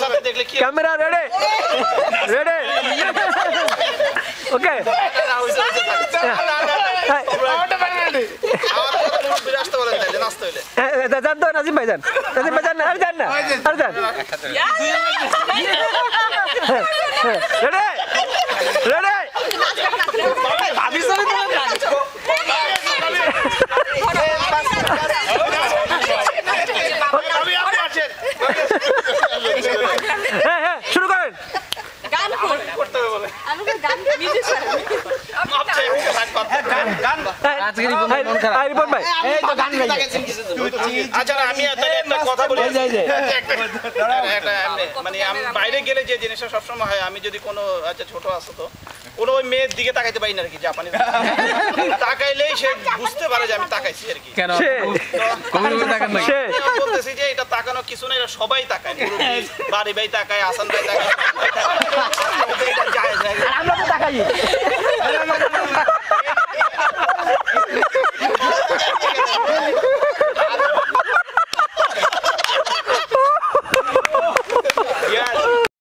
সাথে দেখলে কি ক্যামেরা রেডি রেডি ওকে আসতে বলেন তাইলে নাচতে হইলে যান তো নাজিম ভাই যান না আর যান না আর যান রেডি রেডি ভাবিস না হ্যাঁ শুরু করেন গান করতে হবে বলে আমি গান মিউজিক আচ্ছা আমি একটা কথা বলি মানে আমি বাইরে গেলে যে জিনিসটা সবসময় হয় আমি যদি কোনো আচ্ছা ছোট আছে তো কোনো ওই মেয়ের দিকে তাকাইতে পারি না আর কি জাপানি তাকাইলেই সে বুঝতে পারে যে আমি তাকাইছি আর কি বলতেছি যে এটা তাকানো কিছু না এটা সবাই তাকায় বাড়ি ভাই তাকায় আসান ভাই তাকায়